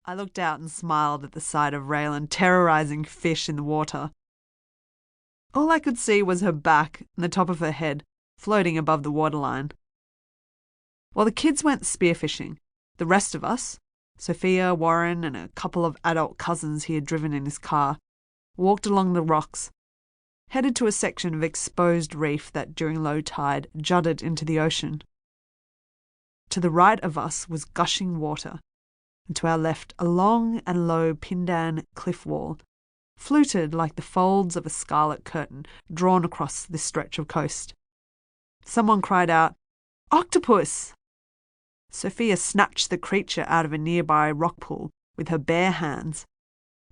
I looked out and smiled at the sight of Raylan terrorizing fish in the water. All I could see was her back and the top of her head floating above the waterline. While the kids went spearfishing, the rest of us, Sophia, Warren, and a couple of adult cousins he had driven in his car, walked along the rocks, headed to a section of exposed reef that during low tide jutted into the ocean. To the right of us was gushing water, and to our left a long and low pindan cliff wall, fluted like the folds of a scarlet curtain drawn across this stretch of coast. Someone cried out, "Octopus!" Sophia snatched the creature out of a nearby rock pool with her bare hands,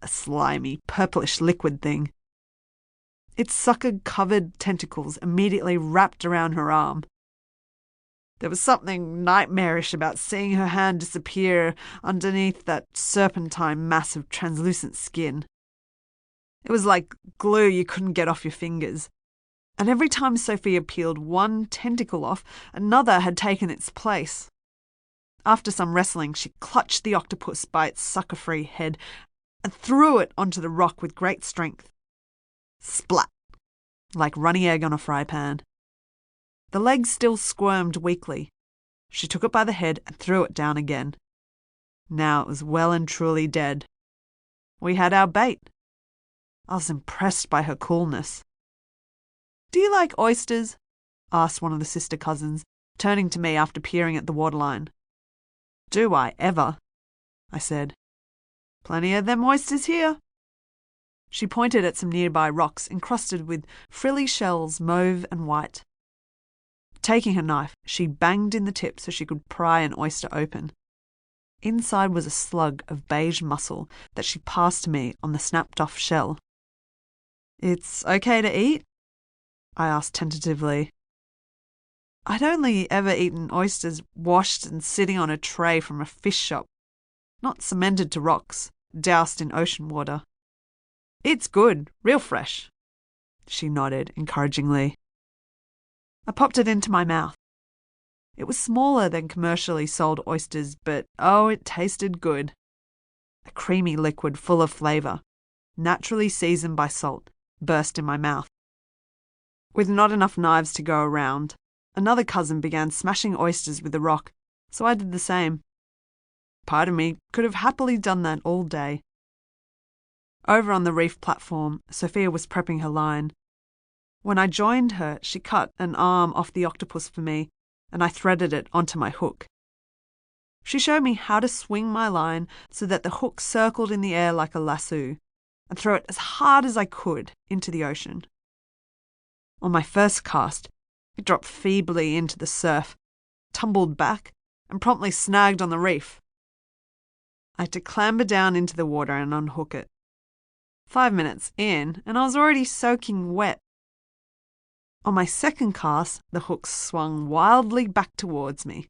a slimy, purplish liquid thing. Its sucker-covered tentacles immediately wrapped around her arm. There was something nightmarish about seeing her hand disappear underneath that serpentine mass of translucent skin. It was like glue you couldn't get off your fingers. And every time Sophia peeled one tentacle off, another had taken its place. After some wrestling, she clutched the octopus by its sucker-free head and threw it onto the rock with great strength. Splat! Like runny egg on a fry pan. The legs still squirmed weakly. She took it by the head and threw it down again. Now it was well and truly dead. We had our bait. I was impressed by her coolness. "Do you like oysters?" asked one of the sister cousins, turning to me after peering at the waterline. "Do I ever?" I said. "Plenty of them oysters here." She pointed at some nearby rocks encrusted with frilly shells, mauve and white. Taking her knife, she banged in the tip so she could pry an oyster open. Inside was a slug of beige muscle that she passed to me on the snapped-off shell. "It's okay to eat?" I asked tentatively. I'd only ever eaten oysters washed and sitting on a tray from a fish shop, not cemented to rocks, doused in ocean water. "It's good, real fresh." She nodded encouragingly. I popped it into my mouth. It was smaller than commercially sold oysters, but oh, it tasted good. A creamy liquid full of flavour, naturally seasoned by salt, burst in my mouth. With not enough knives to go around, another cousin began smashing oysters with a rock, so I did the same. Part of me could have happily done that all day. Over on the reef platform, Sophia was prepping her line. When I joined her, she cut an arm off the octopus for me, and I threaded it onto my hook. She showed me how to swing my line so that the hook circled in the air like a lasso, and throw it as hard as I could into the ocean. On my first cast, it dropped feebly into the surf, tumbled back, and promptly snagged on the reef. I had to clamber down into the water and unhook it. 5 minutes in, and I was already soaking wet. On my second cast, the hook swung wildly back towards me.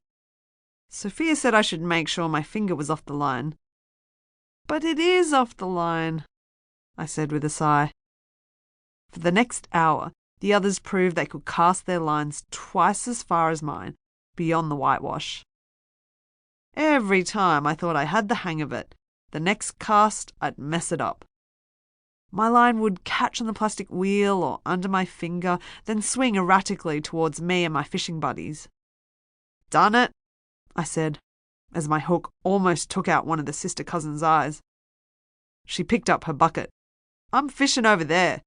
Sophia said I should make sure my finger was off the line. "But it is off the line," I said with a sigh. For the next hour, the others proved they could cast their lines twice as far as mine, beyond the whitewash. Every time I thought I had the hang of it, the next cast I'd mess it up. My line would catch on the plastic wheel or under my finger, then swing erratically towards me and my fishing buddies. "Done it," I said, as my hook almost took out one of the sister cousins' eyes. She picked up her bucket. "I'm fishing over there,"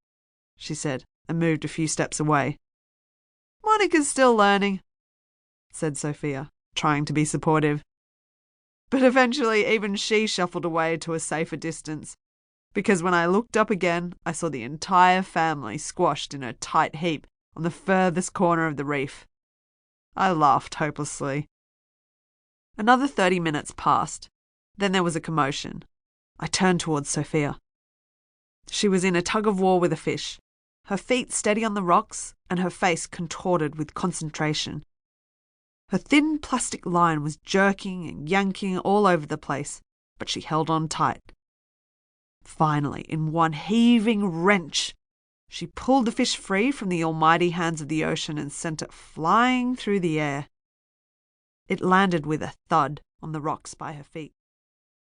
she said, and moved a few steps away. "Monica's still learning," said Sophia, trying to be supportive. But eventually even she shuffled away to a safer distance, because when I looked up again, I saw the entire family squashed in a tight heap on the furthest corner of the reef. I laughed hopelessly. Another 30 minutes passed. Then there was a commotion. I turned towards Sophia. She was in a tug-of-war with a fish, her feet steady on the rocks and her face contorted with concentration. Her thin plastic line was jerking and yanking all over the place, but she held on tight. Finally, in one heaving wrench, she pulled the fish free from the almighty hands of the ocean and sent it flying through the air. It landed with a thud on the rocks by her feet.